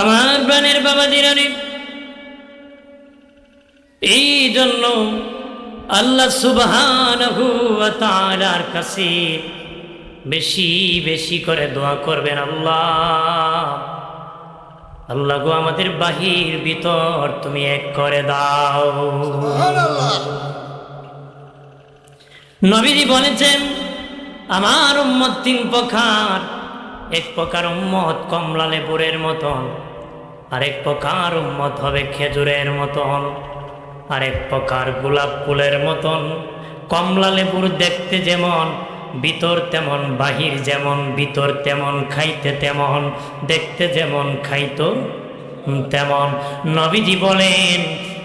আমার প্রাণের বাবা দিরানি, এই জন্য আল্লাহ সুবহানাহু ওয়া তাআলার কাছে বেশি বেশি করে দোয়া করবেন। আল্লাহ গো, আমাদের বাহির ভিতর তুমি এক করে দাও। নবীজি বলেছেন, আমার উম্মত তিন প্রকার। এক প্রকার উম্মত কমলা লেবুরের মতন, আরেক প্রকার উম্মত হবে খেজুরের মতন, আরেক প্রকার গোলাপ ফুলের মতন। কমলা লেবুর দেখতে যেমন, ভিতর তেমন, বাহির যেমন, ভিতর তেমন, খাইতে তেমন, দেখতে যেমন, খাইতো তেমন। নবীজি বলেন,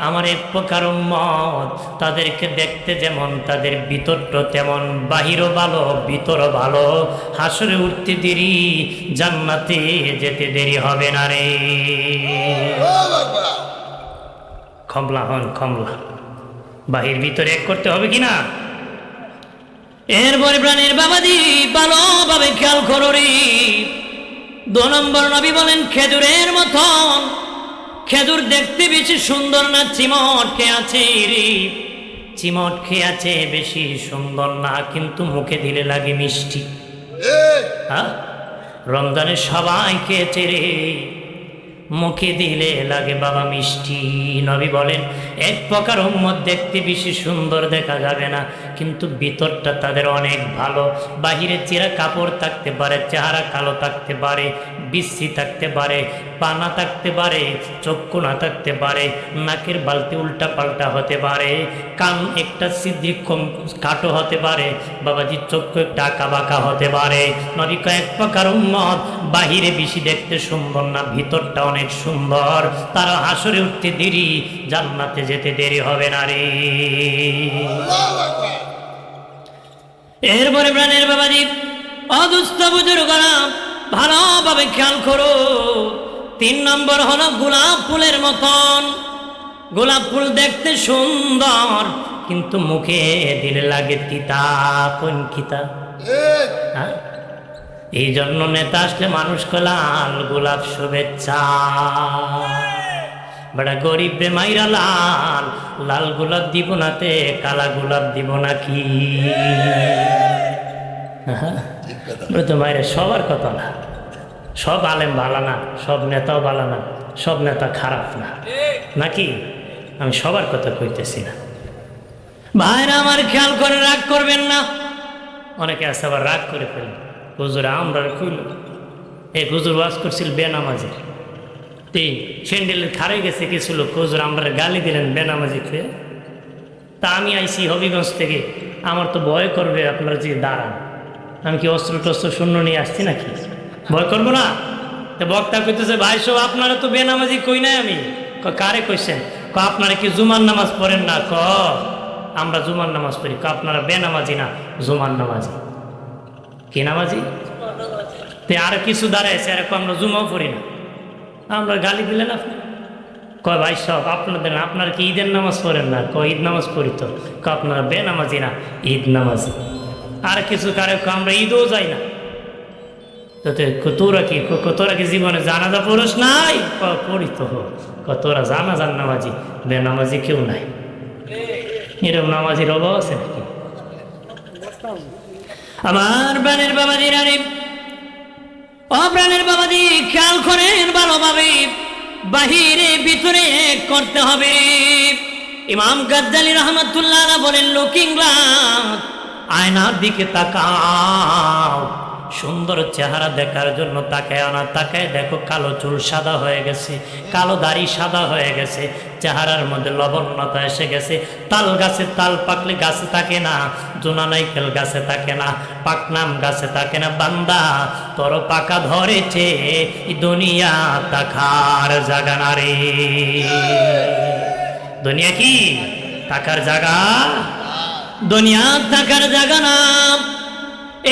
আমার এক প্রকার উম্মত, তাদেরকে দেখতে যেমন, তাদের ভিতরটা তেমন, বাহিরও ভালো, ভিতরও ভালো। হাসরে উঠতে দেরি, জান্নাতে যেতে দেরি হবে না রে। কমলা হন কমলা, বাহির ভিতরে এক করতে হবে কিনা? এরপরে প্রাণের বাবাজি ভালোভাবে খেয়াল করো রে। 2 নম্বর নবী বলেন, খেজুরের মতন। খেজুর দেখতে বেশি সুন্দর না চিমট খেয়ে আছে রে? চিমট খেয়ে আছে, বেশি সুন্দর না, কিন্তু মুখে দিলে লাগে মিষ্টি। হ্যাঁ, রমজানে সবাই খেয়েছে রে, মুখে দিলে লাগে বাবা মিষ্টি। নবী বলেন, এক প্রকার উম্মত দেখতে বেশি সুন্দর দেখা যাবে না, কিন্তু ভিতরটা তাদের অনেক ভালো। বাহিরে চেরা কাপড় থাকতে পারে, চেহারা কালো থাকতে পারে, বিশ্রী থাকতে পারে, পানা থাকতে পারে, চক্ষু না থাকতে পারে, নাকের বালতি উল্টা পাল্টা হতে পারে, কান একটা সিদ্ধি কম কাটো হতে পারে, বাবাজি চক্ষু একটা আঁকা বাঁকা হতে পারে। নবী কয়েক প্রকার উম্মত বাহিরে বেশি দেখতে সুন্দর না, ভিতরটা অনেক সুন্দর। তারা হাসরে উঠতে দেরি, জান্নাতে যেতে দেরি হবে না রে। এরপরে প্রাণের বাবাজি অদুস্থ বুজুর্গরা ভালোভাবে খেয়াল করো। 3 নম্বর হলো গোলাপ ফুলের মতন। গোলাপ ফুল দেখতে সুন্দর, কিন্তু মুখে দিলে লাগে তিতা। কোন কিতা? হ্যাঁ, এই জন্য নেতা আসলে মানুষকে লাল গোলাপ শুভেচ্ছা। বড় গরিব রে মাইরা লাল লাল গোলাপ দিব নাতে, কালা গোলাপ দিব নাকি? তো মাইরা সবার কথা না, সব আলেম ভালো না, সব নেতাও ভালো না, সব নেতা খারাপ না, নাকি? আমি সবার কথা কইতেছি না। ভাইরা আমার খেয়াল করে, রাগ করবেন না। অনেকে আছে আবার রাগ করে ফেলেন, হুজুর আমরা কইল, এই হুজুর ওয়াজ করছিল বেনামাজি, স্যান্ডেলের খারে গেছে কিছু লোক, হুজুর আমরা গালি দিলেন বেনামাজি খেয়ে। তা আমি আইসি হবিগঞ্জ থেকে, আমার তো ভয় করবে আপনার যে দাঁড়ান। আমি কি অস্ত্র টস্ত্র শূন্য নিয়ে আসছি নাকি? ভয় করবো না? তো বক্তা কইতেছে, ভাই সব আপনারা তো বেনামাজি কই নাই আমি। কারে কইছেন? আপনারা কি জুমার নামাজ পড়েন না? আমরা জুমার নামাজ পড়ি। আপনারা বেনামাজি না, জুমার নামাজি। কি নামাজি? তে আর কিছু দাঁড়াইছে, আর আমরা জুমাও পড়ি না। আমরা গালি দিলেন আপনি? ভাই সব আপনাদের, আপনারা কি ঈদের নামাজ পড়েন না? ঈদ নামাজ পড়ি তো। আপনারা বেনামাজি না, ঈদ নামাজি। আর কিছু কারে আমরা ঈদও যাই না। তোরা কি জীবনে জানাজা পড়স নাই? পড়ি তো। তোরা জানাজার নামাজি, বেনামাজি কেউ নাই। এরকম নামাজির অভাব আছে নাকি? আমার প্রাণের বাবাজি রানী, প্রাণের বাবাজি খেয়াল করেন ভালোভাবে, বাহিরে ভিতরে করতে হবে। ইমাম গাজ্জালী রহমাতুল্লাহ বলেন, লুকিং গ্লাস, আয়নার দিকে তাকাও। সুন্দর চেহারা দেখার জন্য তাকায় না, তাকায় দেখো কালো চুল সাদা হয়ে গেছে, কালো দাড়ি সাদা হয়ে গেছে, চেহারার মধ্যে লবণতা এসে গেছে। তাল গাছে তাল পাকলে গাছে থাকে না, জোনা নাইকেল গাছে থাকে না, পাকনাম গাছে থাকে না। বান্দা তোর পাকা ধরেছে, দুনিয়া তাকার জাগা না রে। দুনিয়া কি তাকার জায়গা? দুনিয়া থাকার জায়গা না।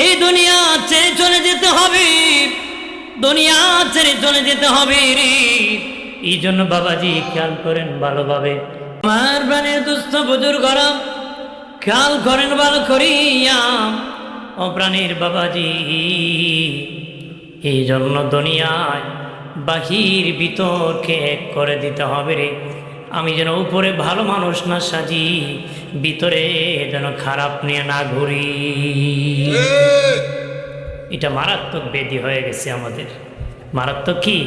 এই দুনিয়া ছেড়ে চলে যেতে হবে, দুনিয়া ছেড়ে চলে যেতে হবে রে। এই জন্য বাবাজি খেয়াল করেন ভালোভাবে। আমার প্রাণের দুস্থ বুজুর্গরা খেয়াল করেন ভালো করিয়া। ও প্রাণীর বাবাজি, এই জন্য দুনিয়ায় বাহির ভিতরকে এক করে দিতে হবে রে। আমি যেন উপরে ভালো মানুষ না সাজি, ভিতরে যেন খারাপ নিয়ে না ঘুরি। এটা মারাত্মক ব্যাধি হয়ে গেছে আমাদের। মারাত্মক কি?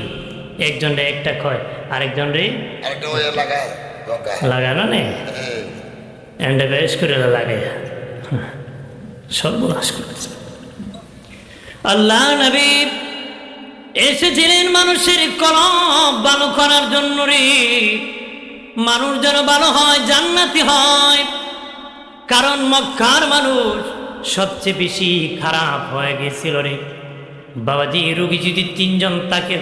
একজন রে একটা কয়, আরেকজন রে লাগানো নেই, এন্ডে বেশ করে লাগাই সর্বনাশ করেছে। আল্লাহ নবী এসেছিলেন মানুষের কলব ভালো করার জন্য রে। মানুষ যেন ভালো হয়, জান্নাতি হয়। কারণ মক্কার মানুষ সবচেয়ে বেশি খারাপ হয়ে গেছিল রে বাবাজি। রোগী যদি 3 জন তাকে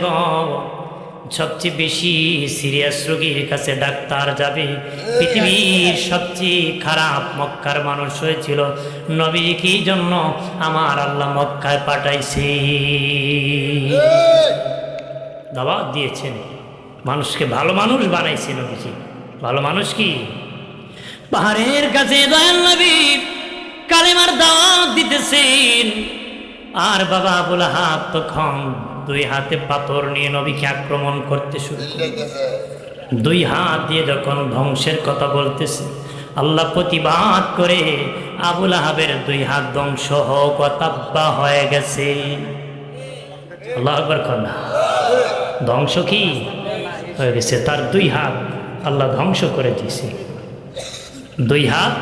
সবচেয়ে বেশি সিরিয়াস রোগীর কাছে ডাক্তার যাবে। পৃথিবীর সবচেয়ে খারাপ মক্কার মানুষ হয়েছিল। নবী কি জন্য আমার আল্লাহ মক্কায় পাঠাইছে, দাওয়াত দিয়েছেন, মানুষকে ভালো মানুষ বানাইছে নবীজি। ভালো মানুষ কি? পাহাড়ের কাছে দয়াল নবী কালেমার দাওয়াত দিতেছেন। আর বাবা আবুল আহাব তখন 2 হাতে পাথর নিয়ে নবীকে আক্রমণ করতে শুরু করে। 2 হাত দিয়ে যখন ধ্বংসের কথা বলতেছে, আল্লাহ প্রতিবাদ করে আবুল আহাবের 2 হাত ধ্বংস হতাব্বা হয়ে গেছে। আল্লাহু আকবার কন্যা ধ্বংস কি হয়ে গেছে? তার 2 হাত আল্লাহ ধ্বংস করে দিয়েছে। 2 হাত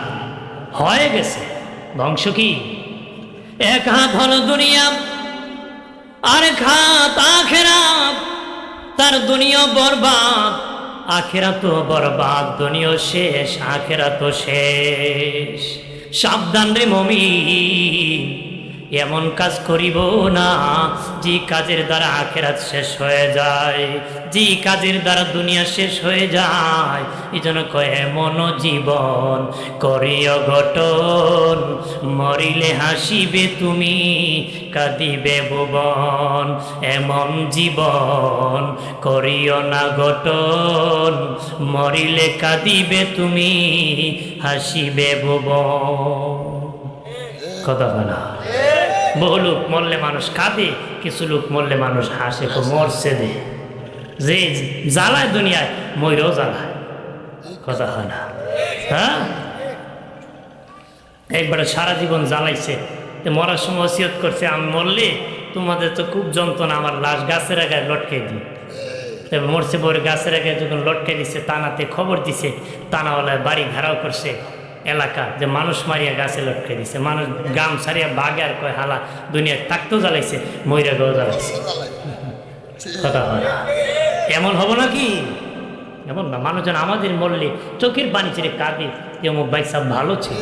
হয়ে গেছে ধ্বংস। কি? 1 হাত হলো দুনিয়া, আরেক হাত আখিরাত। তার দুনিয়া বরবাদ, আখিরাতও বরবাদ। দুনিয়া শেষ, আখিরাতও শেষ। সাবধান রে মুমিন, এমন কাজ করিব না যে কাজের দ্বারা আখিরাত শেষ হয়ে যায়, যে কাজের দ্বারা দুনিয়া শেষ হয়ে যায়। এই জন্য কয় এমন জীবন করিও গঠন, মরিলে হাসিবে তুমি কাঁদিবে ভুবন। এমন জীবন করিও না গঠন, মরিলে কাঁদিবে তুমি হাসিবে ভুবন। কথা বলা। বহু লোক মরলে মানুষ কাঁদে, কিছু লোক মরলে মানুষ হাসে। তো মরছে দে যে জ্বালায় দুনিয়ায়, ময়ূরও জ্বালায়। কথা হয় না? হ্যাঁ, একবারে সারা জীবন জ্বালাইছে, মরার সময় ওসিয়ত করছে, আমি মরলে তোমাদের তো খুব যন্ত্রণা, আমার লাশ গাছের আগায় লটকে দিই। তবে মরছে পরে গাছের আগায় যখন লটকে দিচ্ছে, তানাতে খবর দিছে, তানাওয়ালায় বাড়ি ঘেরাও করছে এলাকা, যে মানুষ মারিয়া গাছে লটকে দিছে। মানুষ গাম সারিয়া বাগে আর কয় হালা দুনিয়ায় থাকতেও জ্বালাইছে, ময়রা গাও জ্বালাইছে। কথা হয় এমন হবো নাকি? এমন না। মানুষজন আমাদের মরলে চোখের পানি ছেড়ে কাঁদে, যে অমুক ভাই সব ভালো ছিল,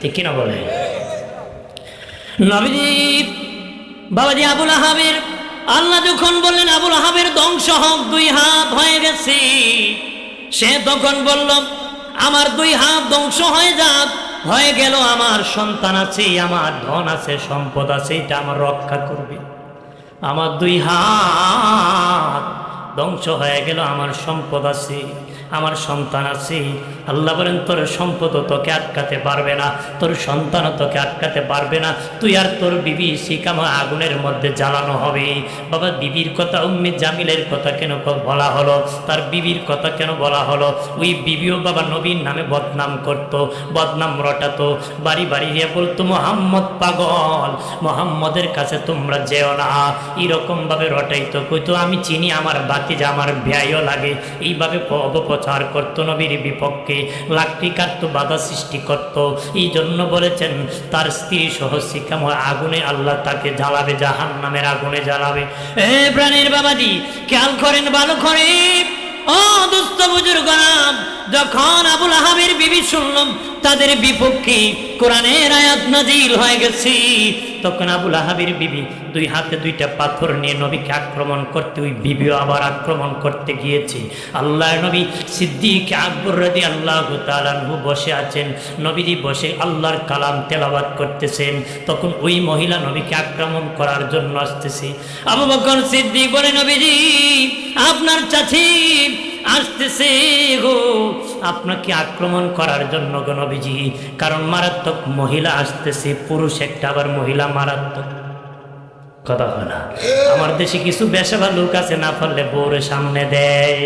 ঠিক কিনা বলে? নবীজি বাবাজি আবুল আহাবের আল্লাহ যখন বললেন আবুল আহাবের ধ্বংস হোক, 2 হাত হয়ে গেছে, সে তখন বলল আমার 2 হাত ধ্বংস হয়ে যাক, হয়ে গেল আমার সন্তান আছে, আমার ধন আছে, সম্পদ আছে, এটা আমার রক্ষা করবে। আমার 2 হাত ধ্বংস হয়ে গেল, আমার সম্পদ আছে, আমার সন্তান আছে। আল্লাহ বলেন তোর সম্পদ তোকে আটকাতে পারবে না, তোর সন্তানও তোকে আটকাতে পারবে না। তুই আর তোর বিবি শিকামা আগুনের মধ্যে জ্বালানো হবে। বাবা বিবির কথা, উম্মে জামিলের কথা কেন বলা হলো? তার বিবির কথা কেন বলা হলো? ওই বিবিও বাবা নবীর নামে বদনাম করত, বদনাম রটাতো, বাড়ি বাড়ি গিয়ে বলতো মোহাম্মদ পাগল, মোহাম্মদের কাছে তোমরা যেও না। এরকমভাবে রটাইতো, কইতো আমি চিনি আমার বাতিজা, আমার ভ্যায়ও লাগে। এইভাবে অপপ্রচার করতো নবীর বিপক্ষে, লাকড়ি কাটতো, বাধা সৃষ্টি করত। এই জন্য বলেছেন তার স্ত্রী সহ শিখাময় আগুনে আল্লাহ তাকে জ্বালাবে, জাহান্নামের আগুনে জ্বালাবে। এ প্রাণের বাবাজি খেয়াল করেন, ভালো করে ও দুস্থ বুজুর্গরাম। যখন আবুল আহাবের বিবি শুনলাম তাদের বিপক্ষে কোরআনের আয়াত নাজিল হয়ে গেছে, তখন আবুল আহাবের বিবি 2 হাতে 2টা পাথর নিয়ে নবীকে আক্রমণ করতে, ওই বিবিও আবার আক্রমণ করতে গিয়েছে। আল্লাহর নবী সিদ্দিক আকবর রাদিয়াল্লাহু তাআলা আনহু বসে আছেন, নবীজি বসে আল্লাহর কালাম তেলাওয়াত করতেছেন। তখন ওই মহিলা নবীকে আক্রমণ করার জন্য আসতেছে। আবু বকর সিদ্দিক বলে নবীজি আপনার চাচি আসতেছে গো, আপনাকে আক্রমণ করার জন্য গো নবীজি, কারণ মারাত্মক মহিলা আসতেছে, পুরুষ একটা আবার মহিলা মারাত্মক। কথা হয় না। আমার দেশে কিছু বেশাবা লোক আছে, না পারলে বউরে সামনে দেয়।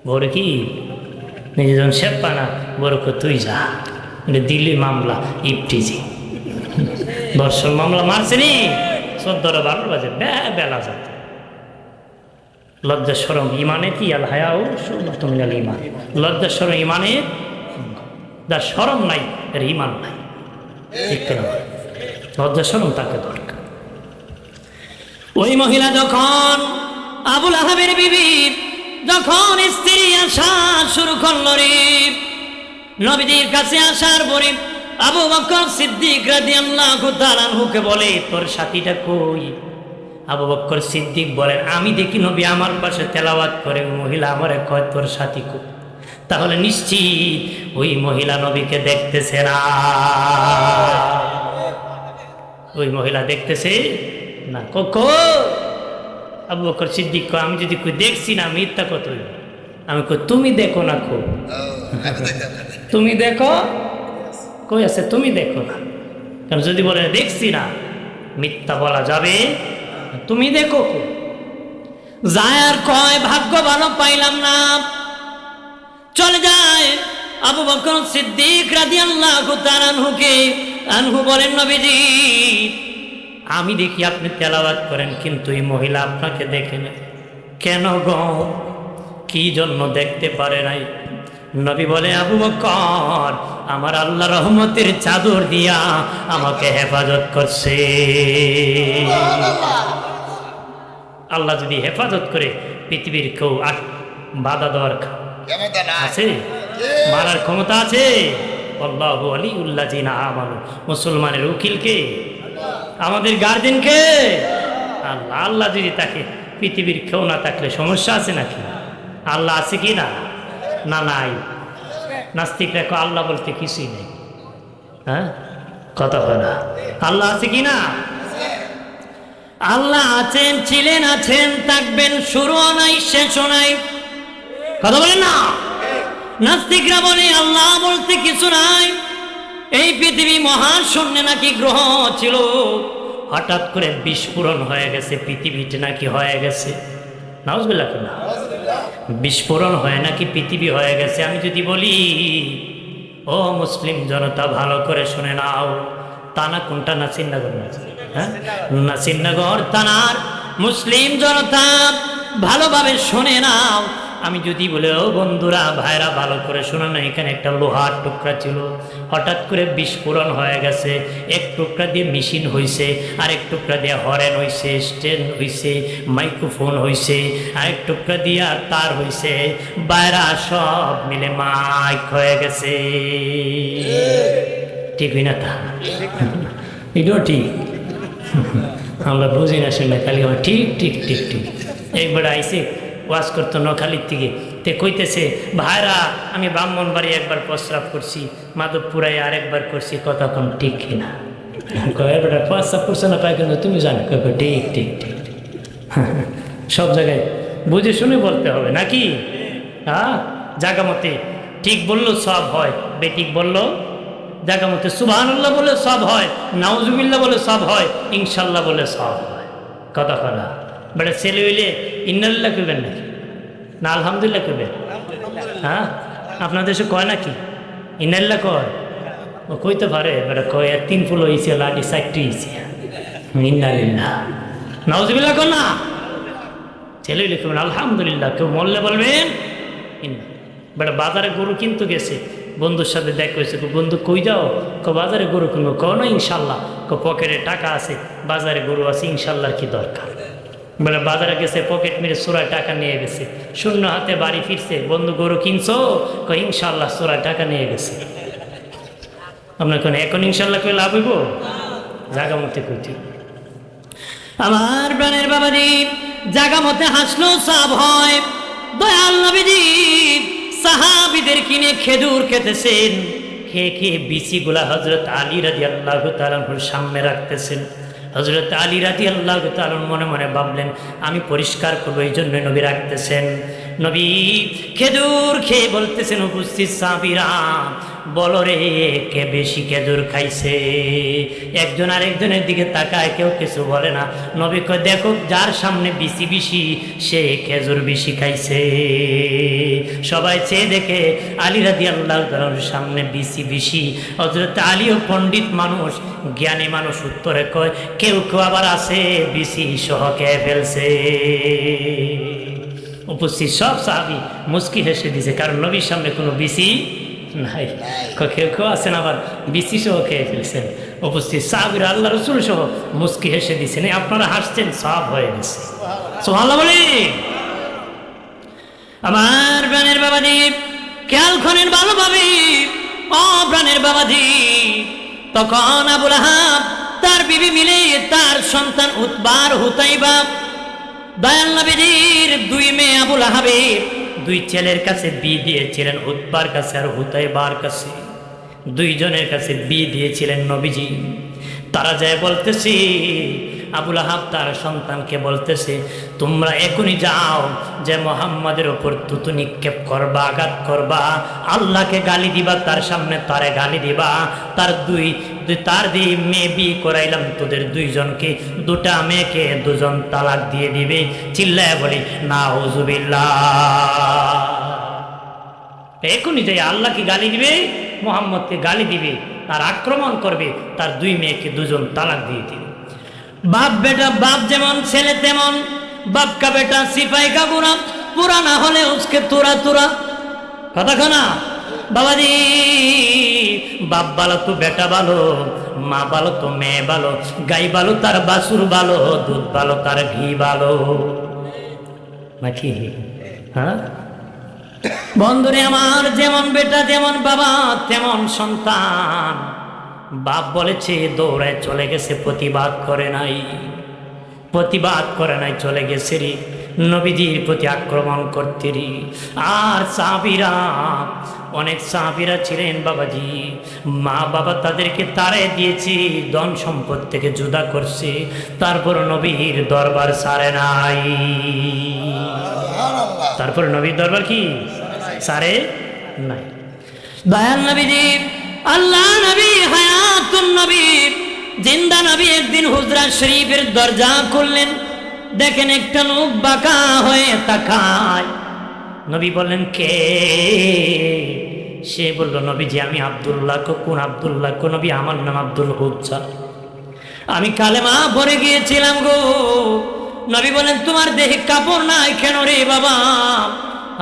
বউরে কি নিজে যখন শেপ পায় না, বউরকে তুই যা, দিল্লি মামলা ইফটিজি ধর্ষণ মামলা মারছে নি 14-12 বাজে বেলা যাতে। লজ্জা শরম ইমানে কি আল হায়াও শুরবাতুম মিনাল ঈমান। লজ্জা শরম ইমানের, যার শরম নাই এর ইমান নাই। ঠিক না? লজ্জা শরম তাকে দরকার। ওই মহিলা যখন আবুল আহাবের বিবি যখন স্ত্রী আসা শুরু করল রে, নবীজির কাছে আসার পরে আবু বকর সিদ্দিক রাদিয়াল্লাহু তাআলা আনহুকে বলে, তোর সাথীটা কই? আবু বকর সিদ্দিক বলেন, আমি দেখি নবী আমার পাশে তেলাওয়াত করে। মহিলা আমারে কয়, তোর সাথী কই? তাহলে নিশ্চিত ওই মহিলা নবীকে দেখতেছে না। ওই মহিলা দেখতেছে না। আবু বকর সিদ্দিক কয়, আমি যদি কই দেখছি না, মিথ্যা কত? আমি কই তুমি দেখো না, খুব তুমি দেখো, কই আছে তুমি দেখো না। কারণ যদি বলে দেখছি না, মিথ্যা বলা যাবে। তুমি দেখো যায় আর কয়, ভাগ্য ভালো পাইলাম না, চলে যায়। আবু বকর সিদ্দিক রাদিয়াল্লাহু তাআলা আনহু বলেন, নবীজি আমি দেখি আপনি তেলাওয়াত করেন, কিন্তু এই মহিলা আপনাকে দেখে না কেন গো? কি জন্য দেখতে পারে নাই? নবী বলে, আবু বকর আমার আল্লাহ রহমতের চাদর দিয়া আমাকে হেফাজত করছে। আল্লাহ যদি হেফাজত করে, পৃথিবীর কেউ আর বাধা দেওয়ার আছে? মারার ক্ষমতা আছে? আল্লাহু ওয়ালিউল্লাযিনা আমানু। মুসলমানের উকিলকে, আমাদের গার্জেনকে আল্লাহ। আল্লাহ যদি তাকে, পৃথিবীর কেউ না থাকলে সমস্যা আছে নাকি? আল্লাহ আছে কি না? না নাই। নাস্তিকরা কো আল্লাহ বলতে কিছুই নেই। হ্যাঁ, কথা হয় না। আল্লাহ আছে কি না? আল্লাহ আছেন, ছিলেন, আছেন, থাকবেন, শুরুও নাই শেষও নাই। কথা বলেন না? নাস্তিকরা বলে আল্লাহ বলতে কিছু নাই। এই পৃথিবী মহাশূন্যে নাকি গ্রহ ছিল, হঠাৎ করে বিস্ফোরণ হয়ে গেছে, পৃথিবীতে নাকি হয়ে গেছে। নাউজুবিল্লাহ, না বিস্ফোরণ হয় নাকি পৃথিবী হয়ে গেছে। আমি যদি বলি, ও মুসলিম জনতা ভালো করে শুনে নাও, তানা কোনটা? নাসিরনগর। হ্যাঁ, নাসিরনগর থানার মুসলিম জনতা ভালোভাবে শুনে নাও। আমি যদি বলে, ও বন্ধুরা ভাইরা ভালো করে শোনো না, এখানে একটা লোহার টুকরা ছিল, হঠাৎ করে বিস্ফোরণ হয়ে গেছে। এক টুকরা দিয়ে মেশিন হয়েছে, আরেক টুকরা দিয়ে হরেন হয়েছে, স্ট্যান্ড হয়েছে, মাইক্রোফোন হয়েছে, আরেক টুকরা দিয়ে আর তার হয়েছে, বাইরা সব মিলে মাইক হয়ে গেছে। ঠিক হই না? তা এটাও ঠিক। আমরা বুঝি না, শুনলে খালি আমার ঠিক ঠিক ঠিক ঠিক। একবার আইসে ওয়াজ করতো নোখালির থেকে, তে কইতেছে, ভাইরা আমি ব্রাহ্মণবাড়ি একবার প্রস্রাব করছি, মাধবপুরায় আরেকবার করছি, কথা কম ঠিক কিনা? বেটা প্রস্রাব করছে না পায়, কিন্তু তুমি জানো। ঠিক ঠিক ঠিক। সব জায়গায় বুঝে শুনে বলতে হবে নাকি? হ্যাঁ, জায়গা মতে ঠিক বললো সব হয়, বেঠিক বললো জায়গা মতে সুবহানাল্লাহ বলে সব হয়, নাউজুবিল্লাহ বলে সব হয়, ইনশাল্লাহ বলে সব হয়। কথা কথা বেটা ছেলে হইলে ইন্নালিল্লাহ কইবেন নাকি? না আলহামদুলিল্লাহ কইবেন? হ্যাঁ, আপনার দেশে কয় নাকি ইন্নালিল্লাহ? কয় ও কইতে পারে বেটা, কয় 3 ফুল হয়েছে, লাঠি 4টি হয়েছে, ইন্নালিল্লাহ নাউজুবিল্লাহ কর না। ছেলে হইলে কইবেন আলহামদুলিল্লাহ, কেউ মরলে বলবেন ইন্না। বেটা বাজারে গরু কিনতে গেছে, বন্ধুর সাথে দেখা হয়েছে, বন্ধু কই যাও? বাজারে গরু কিনবো। কও না ইনশাল্লাহ। পকেটে টাকা আছে, বাজারে গরু আছে, ইনশাল্লাহর কি দরকার? বলে বাজারে গেছে, পকেট মেরে চোরায় টাকা নিয়ে গেছে, শূন্য হাতে বাড়ি ফিরছে। বন্ধু গরু কিনছো? ইনশাল্লাহ, চোরায় টাকা নিয়ে গেছে। আপনার কোন এখন ইনশাল্লাহ কই লাভ হইব? জাগা মতে কইতে। আমার প্রাণের বাবাজি, জাগা মতে হাসলো সব হয়। দয়াল নবীজি সাহাবীদের কিনে খেজুর খেতেছেন, খেয়ে খেয়ে বিচিগুলা হযরত আলী রাদিয়াল্লাহু তাআলার সামনে রাখতেছেন। হযরত আলী রাদিয়াল্লাহু তাআলা মনে মনে ভাবলেন, আমি পরিষ্কার করবো, এই জন্য নবী রাখতেছেন। নবী খেজুর খেয়ে বলতেছেন, উপস্থিত সাহাবীরা, বলো রে কে বেশি খেজুর খাইছে? একজন আরেকজনের দিকে তাকায়, কেউ কিছু বলে না। নবী কয় দেখো যার সামনে বিসি বেশি সে খেজুর বেশি খাইছে। সবাই চেয়ে দেখে আলী রাদিয়াল্লাহু তাআলার সামনে বিসি বেশি। হযরত আলীও পণ্ডিত মানুষ, জ্ঞানী মানুষ, উত্তরে কয় কেউ কেউ আবার আছে বিসি সহ খেয়ে ফেলছে। উপস্থিত সব সাহাবী মুস্কি হেসে দিছে, কারণ নবীর সামনে কোনো বিসি নাই। কেউ কেউ আছেন আবার বিসি সহ খেয়ে ফেলছেন। উপস্থিত সাহাবীরা আল্লাহ রাসূল সহ মুস্কি হেসে দিছেন। আপনারা হাসছেন, সব হয়ে গেছে। সুবহানাল্লাহ বলি। আমার প্রাণের বাবাজি খেয়াল করেন ভালোভাবে, ও প্রাণের বাবাজি। তখন আবু লাহাব তার বিবি মিলে তার সন্তান উতবার হুতাইবা, দয়াল নবীজির দুই মেয়ে আবু লাহাবের দুই ছেলের কাছে বিয়ে দিয়েছিলেন, উতবার কাছে আর হুতাইবার কাছে। দুইজনের কাছে বিয়ে দিয়েছিলেন নবীজি। তারা যায় বলতেছে, আবু লাহাব তার সন্তানকে বলতেছে তোমরা এখনই যাও, যে মোহাম্মদের ওপর তুতু নিক্ষেপ করবা, আঘাত করবা, আল্লাহকে গালি দিবা, তার সামনে তারে গালি দিবা। তার মেয়ে বিয়ে করাইলাম তোদের দুইজনকে, দুটা মেয়েকে দুজন তালাক দিয়ে দিবে। চিল্লায় বলি নাউজুবিল্লাহ। এখনই যাই আল্লাহকে গালি দিবে, মোহাম্মদকে গালি দিবে, তার আক্রমণ করবে, তার দুই মেয়েকে দুজন তালাক দিয়ে দিবে। বাপ বেটা, বাপ যেমন ছেলে তেমন, বাপ কা বেটা সিপাই কা বুড়া, পুরা না হলে উসকে তোরা তোরা। কথা খানা বাবাজি, বাপ ভালো তো বেটা ভালো, মা ভালো তো মেয়ে ভালো, গাই ভালো তার বাছুর ভালো, দুধ ভালো তার ঘি ভালো, নাকি? হ্যাঁ বন্ধুরে আমার, যেমন বেটা যেমন বাবা তেমন সন্তান। বাপ বলেছে দৌড়ায় চলে গেছে, প্রতিবাদ করে নাই, প্রতিবাদ করে নাই, চলে গেছে রে নবীজির প্রতি আক্রমণ করতে রে। আর সাহাবীরা, অনেক সাহাবীরা ছিলেন বাবাজি, মা বাবা তাদেরকে তাড়িয়ে দিয়েছে, ধন সম্পদ থেকে জুদা করছে, তারপর নবীর দরবার ছাড়ে নাই। তারপর নবীর দরবার কি ছাড়ে নাই। দয়াল নবীজি, আল্লাহ নবী, হায়াতুন নবী, জিন্দা নবী একদিন হুজরা শরীফের দরজা খুললেন, দেখেন একটা লোক বাঁকা হয়ে তাকায়। নবী বললেন কে? সে বলল নবীজি আমি আব্দুল্লাহ। কোন আব্দুল্লাহ? নবী আমার নাম আব্দুল হুজ্জা, আমি কালেমা পড়ে গিয়েছিলাম গো। নবী বলেন তোমার দেহে কাপড় নাই কেন রে বাবা?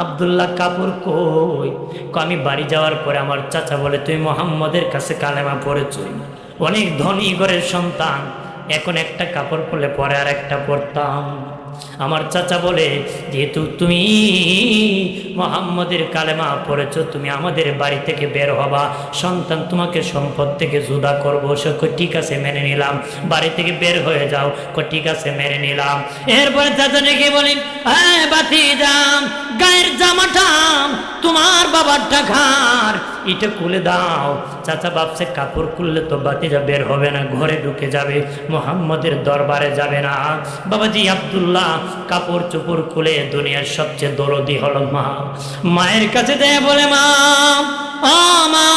আব্দুল্লাহ কাপড় কই? আমি বাড়ি যাওয়ার পরে আমার চাচা বলে তুই মোহাম্মদের কাছে কালেমা পড়েছ। অনেক ধনী ঘরের সন্তান, এখন একটা কাপড় পরলে পরে আর একটা পরতাম। আমার চাচা বলে যেহেতু তুমি মোহাম্মদের কালেমা পড়েছ, তুমি আমাদের বাড়ি থেকে বের হবা, সন্তান তোমাকে সম্পদ থেকে জুদা করবো। সে ঠিক আছে মেনে নিলাম, বাড়ি থেকে বের হয়ে যাও। ঠিক আছে মেনে নিলাম। এরপরে চাচা ডেকে বলেন হ্যাঁ ভাতিজা, গায়ের জামাটা তোমার বাবারটা ঘাড়, এটা খুলে দাও। চাচা ভাবছে কাপড় খুললে তো ভাতিজা বের হবে না, ঘরে ঢুকে যাবে, মোহাম্মদের দরবারে যাবে না। বাবাজি আব্দুল্লাহ কাপড় চোপড় খুলে দুনিয়ার সবচেয়ে দরদি হলো মা। মায়ের কাছে যায় বলে মা, ও মা,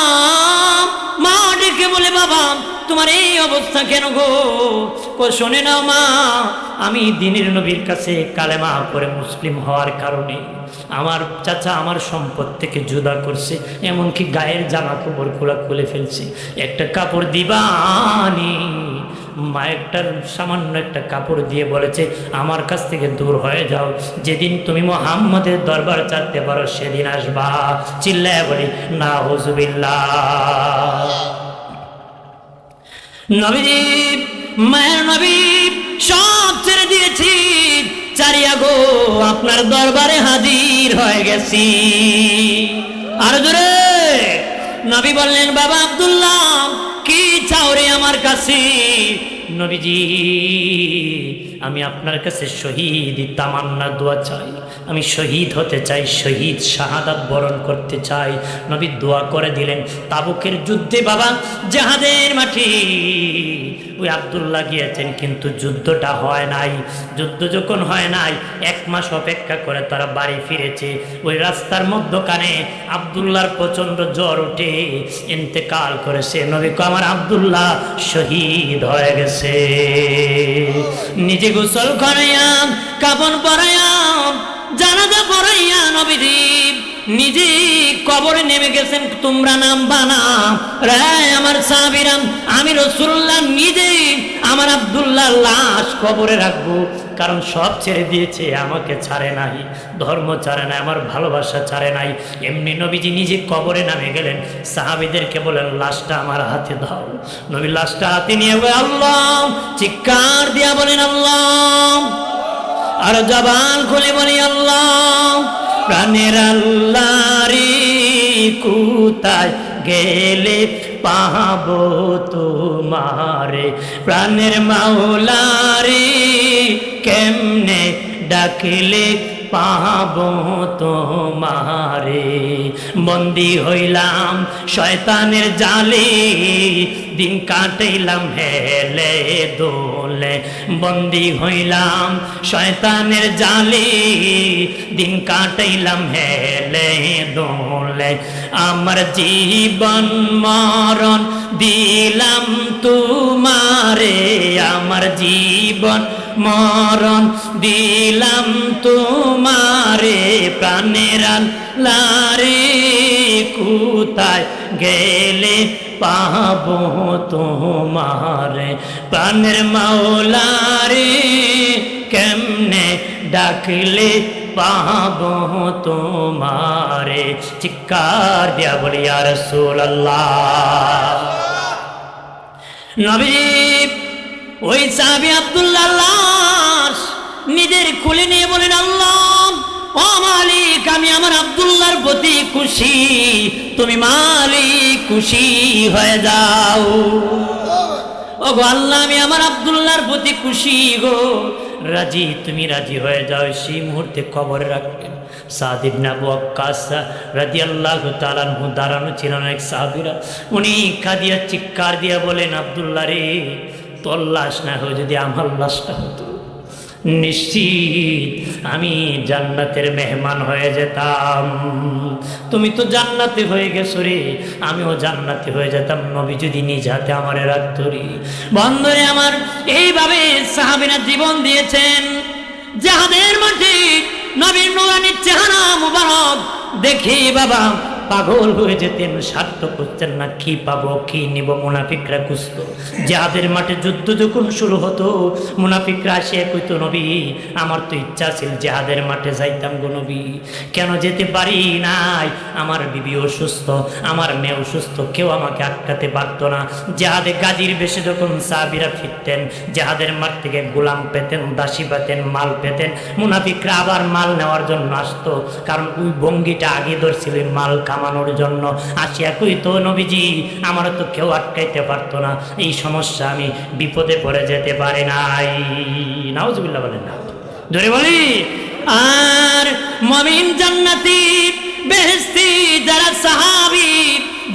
মা ডেকে বলে বাবা তোমার এই অবস্থা কেন গো? শোনে নাও মা, আমি দিনের নবীর কাছে কালেমা পড়ে মুসলিম হওয়ার কারণে আমার চাচা আমার সম্পদ থেকে জুদা করছে, এমনকি গায়ের জামা কাপড় খোলা খুলে ফেলছে। একটা কাপড় দিবানি? মা একটা সামান্য একটা কাপড় দিয়ে বলেছে আমার কাছ থেকে দূর হয়ে যাও, যেদিন তুমি মুহাম্মদের দরবার চাইতে পারো সেদিন আসবা। চিল্লায় বলি নাউজুবিল্লাহ। নবীজি, মায়ের নবী সব ছেড়ে দিয়েছি, চারিয়া গো আপনার দরবারে হাজির হয়ে গেছি। আর জোরে নবী বললেন বাবা আব্দুল্লাহ কি চাও রে আমার কাছে? নবীজি আমি আপনার কাছে শহীদ তামান্না দোয়া চাই, আমি শহীদ হতে চাই, শহীদ শাহাদাত বরণ করতে চাই। নবী দোয়া করে দিলেন। তাবুকের যুদ্ধে বাবা জিহাদের মাঠে ওই আব্দুল্লাহ গিয়েছেন, কিন্তু যুদ্ধটা হয় নাই। যুদ্ধ যখন হয় নাই, 1 মাস অপেক্ষা করে তারা বাড়ি ফিরেছে। ওই রাস্তার মধ্যখানে আব্দুল্লাহর প্রচন্ড জ্বর উঠে ইন্তেকাল করেছে। নবী কো আমার আব্দুল্লাহ শহীদ হয়ে গেছে। নিজে গোসল করাইয়া, কাফন পরাইয়া, জানাজা পড়াইয়া নবীজি নিজে কবরে নেমে গেছেন। তোমরা নামবা না রে আমার সাহাবীরা, আমি রাসূলুল্লাহ নিজে আমার আব্দুল্লাহ লাশ কবরে রাখবো, কারণ সব ছেড়ে দিয়েছে, আমাকে ছাড়ে নাই, ধর্ম ছাড়ে নাই, আমার ভালোবাসা ছাড়ে নাই। এমনি নবীজি নিজে কবরে নামে গেলেন। সাহাবীদেরকে বলেন লাশটা আমার হাতে দাও। নবী লাশটা হাতে নিয়ে আল্লাহ চিৎকার দিয়া বলেন আল্লাহ, আর জবান খুলে বলি আল্লাহ। প্রাণের আল্লাহ রে কোথায় গেলে পাবো তোমারে, প্রাণের মাওলা রে কেমনে ডাকলে পাবো তোমারে। বন্দী হইলাম শয়তানের জালে, দিন কাটাইলাম হেলে দোলে। বন্দী হইলাম শয়তানের জালে, দিন কাটাইলাম হেলে দোলে। আমার জীবন মরণ দিলাম তোমারে, আমার জীবন মরণ দিলাম তোমারে। প্রাণের আল্লাহ রে কোথায় গেলে পাবো তোমারে, প্রাণের মাওলা রে কেমনে ডাকলে পাবো তোমারে। চিৎকার দিয়া বলি ইয়া রাসূলুল্লাহ। নবী ওই সাহাবী আব্দুল্লাহ লাশ নিজের কোলে নিয়ে বলেন আল্লাহ ও মালিক, আমি আমার আব্দুল্লাহর প্রতি খুশি, তুমি মালিক খুশি হয়ে যাও। ও গো আল্লাহ, আমি আমার আব্দুল্লাহর প্রতি খুশি গো, রাজি, তুমি রাজি হয়ে যাও। সেই মুহূর্তে কবরে রাখলেন। সাদ ইবনে আবু ওয়াক্কাস রাদিয়াল্লাহু তাআলা আনহু দাঁড়ানো ছিলেন। এক সাহাবীরা উনি কাঁদিয়া চিৎকার দিয়া বলেন আব্দুল্লাহ রে, তোর লাশ না হয়ে যদি আমার লাশটা হতো, নিশ্চিত আমি জান্নাতের মেহমান হয়ে যেতাম। তুমি তো জান্নাতে হয়ে গেছো রে, আমিও জান্নাতে হয়ে যেতাম নবী যদি নিজ হাতে আমারে রাখতো রে। বন্ধুরে আমার, এইভাবে সাহাবীরা জীবন দিয়েছেন জিহাদের মাঠে। নবীর নূরানী চেহারা মুবারক দেখে বাবা পাগল হয়ে যেতেন, স্বার্থ করতেন না, কি পাবো কি নিব। মুনাফিকরা খুঁজতো। জিহাদের মাঠে যুদ্ধ যখন শুরু হতো, মুনাফিকরা আসিয়া কইতো নবী আমার তো ইচ্ছা ছিল জিহাদের মাঠে যাইতাম গো নবী, কেন যেতে পারি নাই, আমার বিবি অসুস্থ, আমার মেয়ে অসুস্থ, কেউ আমাকে আটকাতে পারতো না। জিহাদে গাজীর বেশে যখন সাহাবীরা ফিরতেন, জিহাদের মাঠ থেকে গোলাম পেতেন, দাসী পেতেন, মাল পেতেন, মুনাফিকরা আবার মাল নেওয়ার জন্য আসতো, কারণ ওই ভঙ্গিটা আগে ধরছিল মাল কামানোর জন্য। আসিয়া কইতো নবীজি আমারও তো কেউ আটকাইতে পারতো না, এই সমস্যা, আমি বিপদে পড়ে যেতে পারি নাই। নাউজুবিল্লাহ বলেন না, ধরে বলি। আর মুমিন জান্নাতি বেহেশতি যারা সাহাবী,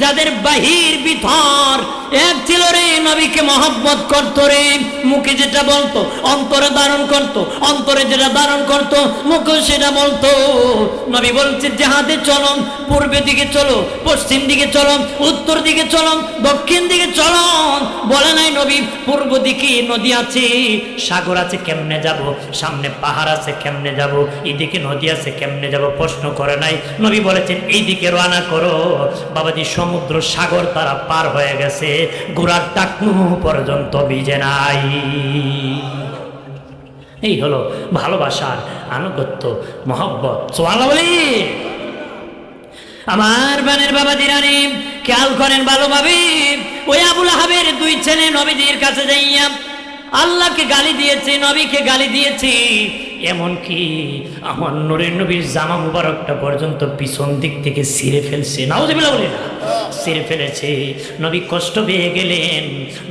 যাদের বাহির ভিতর এক ছিল রে, নবীকে মহব্বত করতো রে, মুখে যেটা বলতো অন্তরে ধারণ করতো, অন্তরে যেটা ধারণ করতো মুখে সেটা বলতো। নবী বলছে জিহাদে চলো, পূর্বের দিকে চলো, পশ্চিম দিকে চলো, উত্তর দিকে চলো, দক্ষিণ দিকে চলো। বলে নাই নবী পূর্ব দিকে নদী আছে, সাগর আছে, কেমনে যাব, সামনে পাহাড় আছে, কেমনে যাব, এদিকে নদী আছে, কেমনে যাব, প্রশ্ন করে নাই। নবী বলেছেন এই দিকে রওনা করো। বাবাজি সমুদ্র সাগর তারা পার হয়ে গেছে, ঘোড়ার টাকনু পর্যন্ত ভিজে নাই। এই হলো ভালোবাসার আনুগত্য, মহব্বত। সুবহানাল্লাহ বলি। আমার বানের বাবা দিরানি খেয়াল করেন ভালোভাবে। ওই আবুল আহাবের 2 ছেলে নবীজির কাছে যাইয়া আল্লাহকে গালি দিয়েছে, নবীকে গালি দিয়েছে। এমনকি আমার নূরের নবীর জামা মুবারকটা পর্যন্ত পিছন দিক থেকে ছিঁড়ে ফেলছে, নাউজুবিল্লাহ বলি না, ছিঁড়ে ফেলেছে। নবী কষ্ট পেয়ে গেলেন,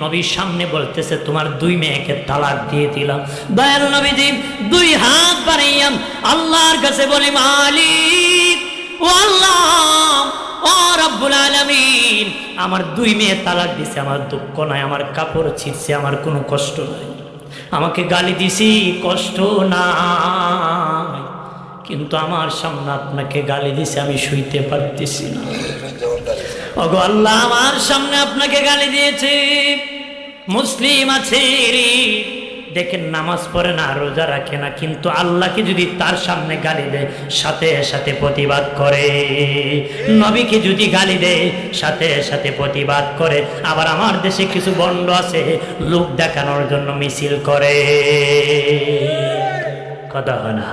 নবীর সামনে বলতেছে তোমার 2 মেয়েকে তালাক দিয়ে দিলাম। দয়াল নবীজি 2 হাত বাড়াইয়া আল্লাহর কাছে বলে মালিক ও আল্লাহ ও রব্বুল আলামিন, আমার 2 মেয়ে তালাক দিছে, আমার দুঃখ নাই, আমার কাপড় ছিঁড়ছে, আমার কোনো কষ্ট নাই, আমাকে গালি দিছি কষ্ট নাই, কিন্তু আমার সামনে আপনাকে গালি দিছে আমি শুইতে পারতেছি না। ওগো আল্লাহ আমার সামনে আপনাকে গালি দিয়েছে, মুসলিম আছে রে, দেখেন নামাজ পড়ে না, রোজা রাখে না, কিন্তু আল্লাহকে যদি তার সামনে গালি দেয় সাথে সাথে প্রতিবাদ করে, নবীকে যদি গালি দেয় সাথে সাথে প্রতিবাদ করে। আবার আমার দেশে কিছু বন্ড আছে লোক দেখানোর জন্য মিছিল করে, কথা হয় না,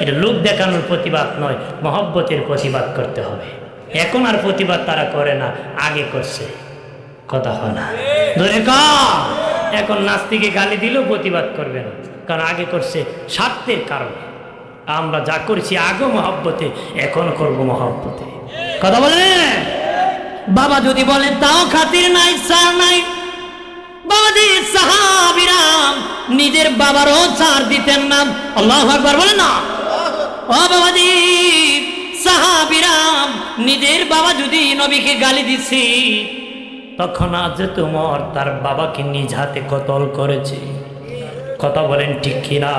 এটা লোক দেখানোর প্রতিবাদ নয়, মহব্বতের প্রতিবাদ করতে হবে। এখন আর প্রতিবাদ তারা করে না, আগে করছে, কথা হয় না, ধরে কম। এখন নাস্তিকে গালি দিলেও প্রতিবাদ করবে না, কারণ আগে করছে স্বার্থের কারণে। আমরা যা করছি আগে মহব্বতে, এখন করব মহব্বতে, কথা বলে। বাবা যদি বলে তাও খাতির নাই, ছাড় নাই। বাবাজি সাহাবীরা নিজের বাবারও ছাড় দিতেন না, আল্লাহু আকবার বলেন না। ও বাবাজি সাহাবীরা নিজের বাবা যদি নবীকে গালি দিছি, তখন আজ তোমার তার বাবাকে নিজ হাতে কতল করেছে, কথা বলেন ঠিক কিনা?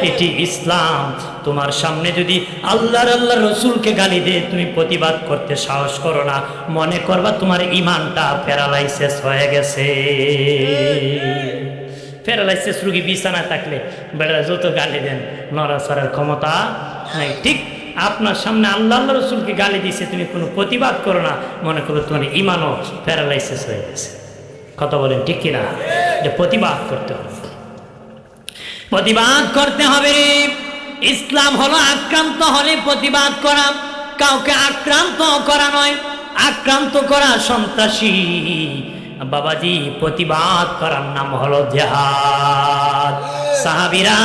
এটি ইসলাম। তোমার সামনে যদি আল্লাহ রসুলকে গালি দে, তুমি প্রতিবাদ করতে সাহস করো না, মনে করবা তোমার ইমানটা প্যারালাইসিস হয়ে গেছে। প্যারালাইসিস রোগী বিছানায় থাকলে বেড়া যত গালি দেন, নড়াচড়ার ক্ষমতা নাই। ঠিক আপনার সামনে আল্লাহ রসুলকে গালি দিছে, তুমি কোনো প্রতিবাদ করো না, মনে করো তোমার ইমানও প্যারালাইসিস হয়ে গেছে, কথা বলেন ঠিক কিনা? যে প্রতিবাদ করতে হবে, প্রতিবাদ করতে হবে। ইসলাম হলো আক্রান্ত হলে প্রতিবাদ করা, কাউকে আক্রান্ত করা নয়, আক্রান্ত করা সন্ত্রাসী। বাবাজি প্রতিবাদ করার নাম হলো জিহাদ। সাহাবীরা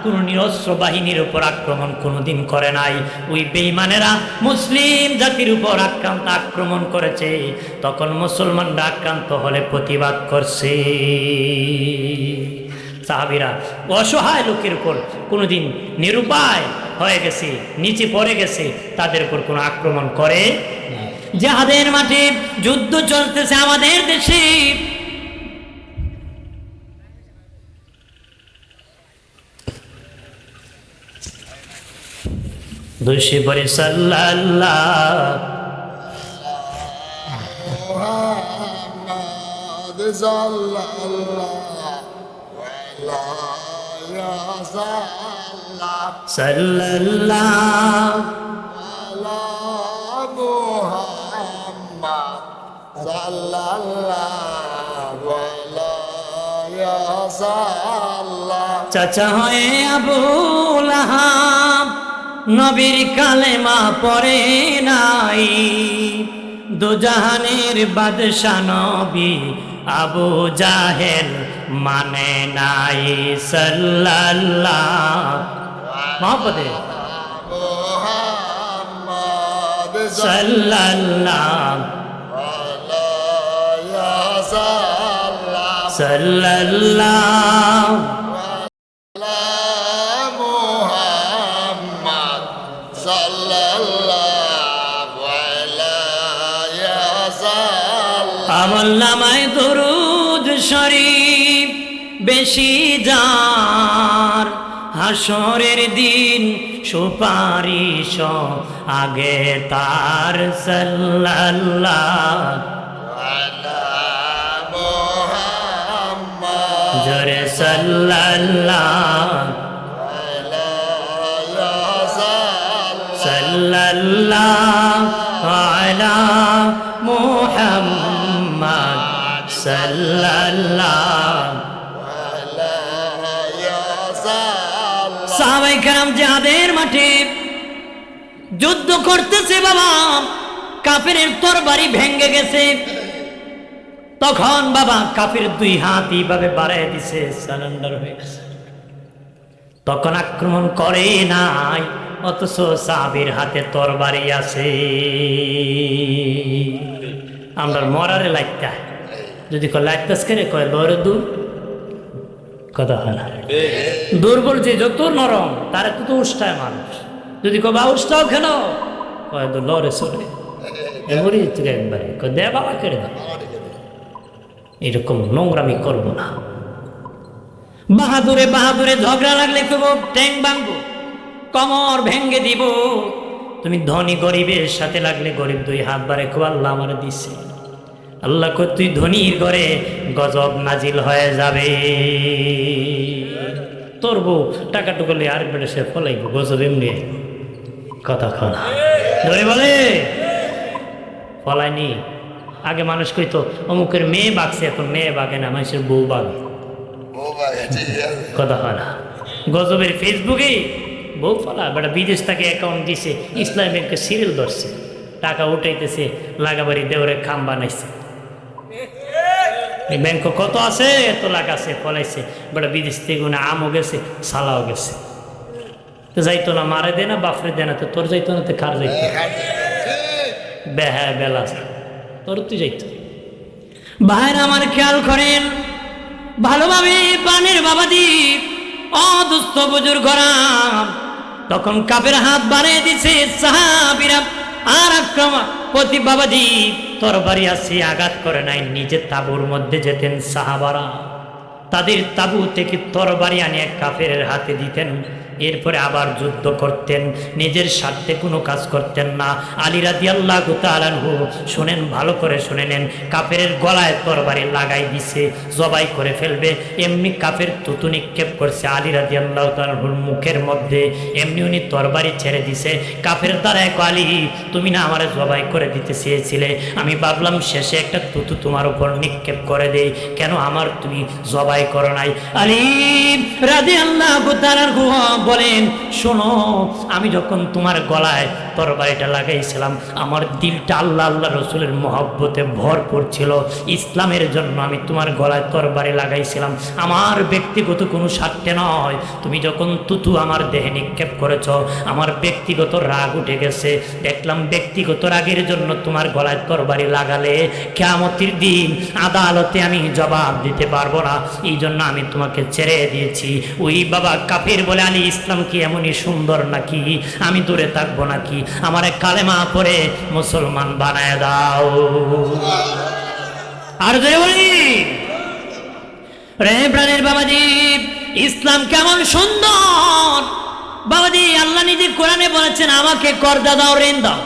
কোন নিরস্ত্র বাহিনীর উপর আক্রমণ কোনোদিন করে নাই। ওই বেঈমানেরা মুসলিম জাতির উপর আক্রমণ করেছে, তখন মুসলমানরা আক্রান্ত হলে প্রতিবাদ করছে। সাহাবীরা অসহায় লোকের উপর কোনোদিন নিরুপায় হয়ে গেছে, নিচে পড়ে গেছে, তাদের উপর কোনো আক্রমণ করে। জিহাদের মাঠে যুদ্ধ চলতেছে আমাদের দেশে, দুশে পরে চাচা হয়ে আবু লাহাব নবীর কালেমা পড়ে নাই, দুজাহানের বাদশা নবী আবু জাহেল মানে নাই। সাল্লাল্লাহু মহব্বতে সাল্লাল্লাহু সাল্লাল্লাহু আমলনামায় দরুদ শরীফ বেশি যার, হাসরের দিন সুপারিশ আগে তার। সাল্লাল্লাহু জোরে সাল্লাল্লাহু সাল্লাল্লাহু আলা মুহাম্মদ সাল্লাল্লাহু। সাহাবায়ে কেরাম জিহাদের মাঠে যুদ্ধ করতেছে, বাবা কাফেরের তরবারি ভেঙে গেছে, তখন বাবা কাফের 2 হাত এইভাবে বাড়ায় দিছে, সারেন্ডার হয়ে গেছে। তখন আক্রমণ করে নাই, অথচ সাহাবীর হাতে তরবারি আছে। আমরা মরারে লাইতা যদি কয় লাইতাস করে কয় লড়ে দূর, কথা হয় না। দুর্বল যে যত নরম তার তো উষ্টায় মানুষ, যদি কয় বা উষ্টাও কেন কয় তো লড়ে চলে এমরি একবারে কয় দে বাবা কেড়ে দাও। এরকম নোংরামি করবো না। বাহাদুরে বাহাদুরে ঝগড়া লাগলে কেব ট্যাং ভাঙবো, কমর ভেঙ্গে দিব। তুমি ধনী গরিবের সাথে লাগলে গরিব দুই হাত বাড়ে খুব আল্লাহ আমার দিচ্ছে। আল্লাহ কই তুই ধনীর ঘরে গজব নাজিল হয়ে যাবে। তোর বউ টাকা টুকলে আর বেড়ে সে ফলাইব গজব এমনি কথা খানা ধরে বলে ফলায়নি। আগে মানুষ কইতো অমুকের মেয়ে বাগছে, এখন মেয়ে বাগে না, মানুষের বউ বাগে, কথা হয় না। গজবের ফেসবুকে বউ ফলা বেটা বিদেশ থেকে অ্যাকাউন্ট দিছে, ইসলাম ব্যাংকে সিরিয়াল ধরছে, টাকা উঠাইতেছে, লাগাবাড়ি দেওরে খাম বানাইছে। ব্যাংক কত আছে, এত লাখ আছে, ফলাইছে বেটা বিদেশ থেকে আমও গেছে, সালাও গেছে। তো যাইতো না, মারে দে না, বাফরে দে না, তো তোর যাইতো না, তো কার যাইতো? বেহা বেলা তোর তুই যাইতো। ভাইরা আমার খেয়াল করেন ভালোভাবে, পানের বাবাজি অদুস্থ বুজুর্গরা তখন কাপের হাত বাড়িয়ে দিছে সাহাবীরা, আর আক্রমণ প্রতি বাবাজি তরবারি আছে, আঘাত করে নাই। নিজে তাঁবুর মধ্যে যেতেন সাহাবারা, তাদের তাঁবু থেকে তরবারি আনিয়ে কাফের হাতে দিতেন, এরপরে আবার যুদ্ধ করতেন, নিজের স্বার্থে কোনো কাজ করতেন না। আলী রাদিয়াল্লাহু তাআলা আনহু শুনেন, ভালো করে শুনে নেন, কাফের গলায় তরবারি লাগাই দিছে, জবাই করে ফেলবে, এমনি কাফের তুতু নিক্ষেপ করছে আলী রাদিয়াল্লাহু তাআলা আনহুর মুখের মধ্যে, এমনি উনি তরবারি ছেড়ে দিছে। কাফের দ্বারা আলী তুমি না আমারে জবাই করে দিতে চেয়েছিলে, আমি ভাবলাম শেষে একটা তুতু তোমার উপর নিক্ষেপ করে দেই, কেন আমার তুমি জবাই করো নাই? আলী রাদিয়াল্লাহু তাআলা আনহু বলেন, শোনো, আমি যখন তোমার গলায় তরবারিটা লাগাইছিলাম, আমার দিলটা আল্লাহ আল্লাহ রসুলের মহব্বতে ভরপুর ছিল, ইসলামের জন্য আমি তোমার গলায় তরবারি লাগাইছিলাম, আমার ব্যক্তিগত কোনো স্বার্থে নয়। তুমি যখন তুতু আমার দেহে নিক্ষেপ করেছ, আমার ব্যক্তিগত রাগ উঠে গেছে, দেখলাম ব্যক্তিগত রাগের জন্য তোমার গলায় তরবারি লাগালে কিয়ামতের দিন আদালতে আমি জবাব দিতে পারবো না, এই জন্য আমি তোমাকে ছেড়ে দিয়েছি। ওই বাবা কাফির বলে, আলী ইসলাম কি এমনই সুন্দর নাকি, আমি দূরে থাকবো নাকি, আমার কালেমা পড়ে মুসলমান বানায় দাও। আর ধরে বলি রে প্রাণের বাবাজি, ইসলাম কেমন সুন্দর বাবাজি। আল্লাহ নিজে কোরআনে বলেছেন, আমাকে কর্জা দাও, ঋণ দাও।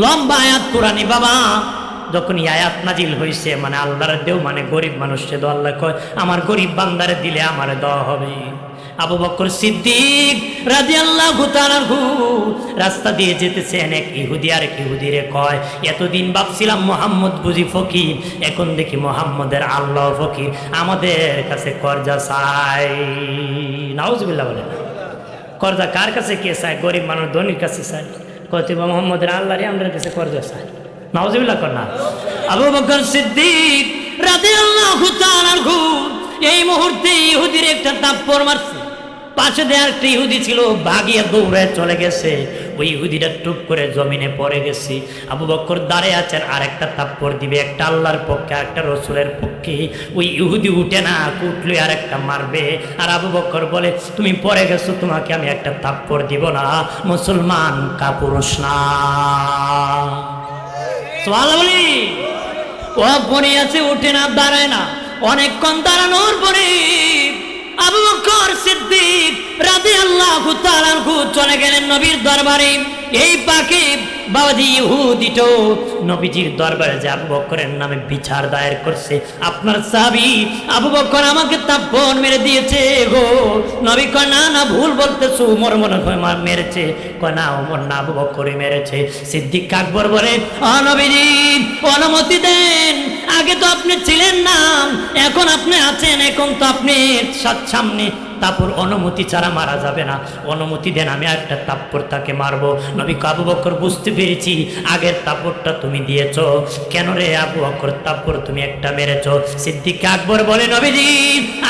লম্বা আয়াত কোরআনে বাবা। যখন আয়াত নাজিল হয়েছে, মানে আল্লাহর দেও, মানে গরিব মানুষকে দেও, আল্লাহ কয় আমার গরিব বান্দারে দিলে আমার দেওয়া হবে। আবু বকর সিদ্দিক রাদিয়াল্লাহু তাআলা আনহু রাস্তা দিয়ে যেতেছেন, এক ইহুদি আর এক ইহুদিরে কয়, এতদিন ভাবছিলাম মোহাম্মদ বুঝি ফকির, এখন দেখি মোহাম্মদের আল্লাহ ফকির, আমাদের কাছে কর্জা চাই। নাউজুবিল্লাহ বলেন। কর্জা কার কাছে কে চায়? গরিব মানুষ ধনীর কাছে চায়। কয় মোহাম্মদের আল্লাহরই আমাদের কাছে কর্জা চায়। নাউজুবিল্লাহ কর না। আবু বকর সিদ্দিক রাদিয়াল্লাহু তাআলা আনহু এই মুহূর্তে ইহুদির একটা থাপ্পড় মারছে। পাশে দিয়ে একটা ইহুদি ছিল, ভাগিয়ে দৌড়ে চলে গেছে, ওই ইহুদিটা টুপ করে জমিনে পড়ে গেছে। আবু বকর দাঁড়িয়ে আছেন, আর একটা থাপ্পড় দিবে, একটা আল্লাহর পক্ষে, একটা রসুলের পক্ষে। ওই ইহুদি উঠে না, উঠলে আর একটা মারবে। আর আবু বকর বলে, তুমি পড়ে গেছো, তোমাকে আমি একটা থাপ্পড় দিব না, মুসলমান কাপুরুষ না। সুবহানাল্লাহ বলি। ও পড়ে আছে, উঠে না, দাঁড়ায় না, অনেকক্ষণ দাঁড়ানোর পরে আবু বকর সিদ্দিক রাদিয়াল্লাহু তাআলা আনহু চলে গেলেন নবীর দরবারে। এই পাকে বাবাজি ইহুদিটো নবীজির দরবারে যে আবু বকরের নামে বিচার দায়ের করছে, আপনার সাহাবী আবু বকর আমাকে থাপ্পড় মেরে দিয়েছে গো। নবী কয়, না না, ভুল বলতেছো, ওমর মনে হয় মেরেছে। কয় না, ওমর না, আবু বকরই মেরেছে। সিদ্দিক আকবর বলে, ও নবীজি অনুমতি দেন, আগে তো আপনি ছিলেন না, এখন আপনি আছেন, এখন তো আপনি সামনে, তারপর অনুমতি ছাড়া মারা যাবে না, অনুমতি দেন, আমি একটা তাপ্পড় তাকে মারবো। নবী আবু বকর বুঝতে পেরেছি, আগের তাপ্পড়টা তুমি দিয়েছ, কেন রে আবু বকর তাপ্পড় তুমি একটা মেরেছ? সিদ্দিক আকবর বলে, নবীজি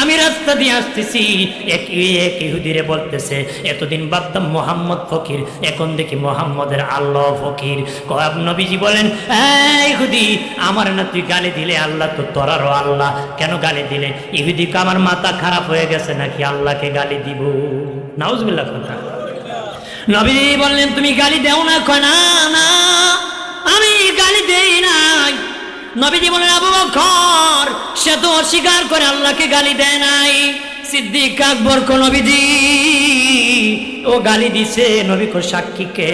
আমি রাস্তা দিয়ে আসতেছি, এক এক ইহুদিরে বলতেছে, এতদিন ভাবতাম মোহাম্মদ ফকির, এখন দেখি মোহাম্মদের আল্লাহ ফকির। কয়াব নবীজি বলেন, ইহুদি আমার না তুই গালি দিলে, আল্লাহ তো তোরারও আল্লাহ, কেন গালি দিলে? ইহুদি আমার মাথা খারাপ হয়ে গেছে নাকি আল্লাহকে গালি দিব? নাউজুবিল্লাহ কথা। নবীজি বললেন, তুমি গালি দেও না? কয় না না, আমি গালি দেই নাই। নবীজি বলেন, আবু বকর সে তো অস্বীকার করে আল্লাহকে গালি দেয় নাই। সিদ্দিক আকবর কো নবীজি ও গালি দিছে, নবী কো সাক্ষী কে?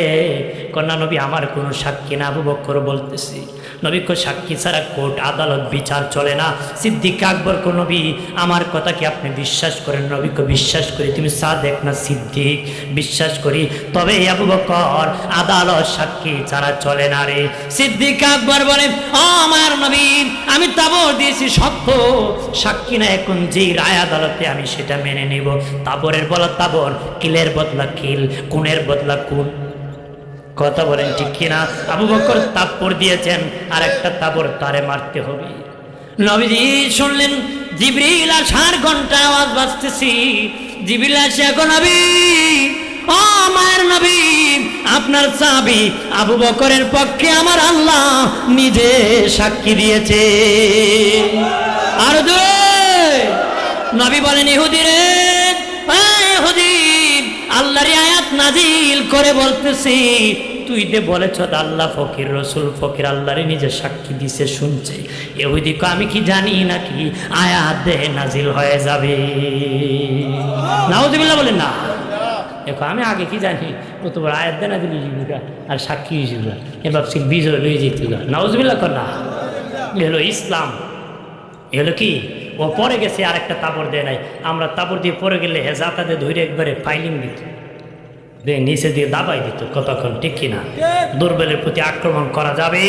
কন্যা নবী আমার কোনো সাক্ষী না। আবু বকর বলতেছি, নবী কো সাক্ষী ছাড়া কোর্ট আদালত বিচার চলে না। সিদ্দিক আকবর কো নবী আমার কথা কি আপনি বিশ্বাস করেন? নবী কো বিশ্বাস করি। তুমি সাদেক না সিদ্দিক? বিশ্বাস করি। তবে আবু বকর আদালত সাক্ষী ছাড়া চলে না রে। সিদ্দিক আকবর বলে, ও আমার নবী, আমি তাবর দিয়েছি সত্য, সাক্ষী না, এখন যেই রায় আদালতে আমি সেটা মেনে নেব। তাবরের বলা তাবর, কিলের বদলা কিল, কুনের বদলা কুন। কথা বলেন ঠিক কিনা? আবু বকর তাপর দিয়েছেন, আর একটা তাবর তারে মারতে হবে। নবীজি শুনলেন জিবরিল আসার ঘন্টা আওয়াজ বাজতেছি। জিবরিল আসে, এখন নবী, ও মায়ের নবী, আপনার চাবি আবু বকরের পক্ষে আমার আল্লাহ নিজে সাক্ষী দিয়েছে। আর নবী বলেন, ইহুদি রে, ইহুদি, আল্লাহর আয়াত নাজিল করে বলতেছি, তুই যে বলেছ আল্লাহ ফকির, রসুল ফকির, আল্লাহরে নিজে সাক্ষী দিছে, শুনছে। ইহুদি কয়, আমি কি জানি নাকি আয়াত দে নাজিল হয়ে যাবে? নাউজুবিল্লাহ বলেন না। দেখো আমি আগে কি জানি, ও তোমার আয়াত দে নাজিল হইজিগা আর সাক্ষী হইজিগা, এ ভাবছি বিজয় লয়ে যেতুগা। নাউজুবিল্লাহ কর না। এ হলো ইসলাম। এ হলো কি? ও পরে গেছে, আর একটা তাবর দেয় নাই। আমরা তাবর দিয়ে পরে গেলে হেজাতাদের ধরে একবারে ফাইলিং দিত, নিচে দিয়ে দাবাই দিত। কতক্ষণ ঠিক কিনা? দুর্বলের প্রতি আক্রমণ করা যাবে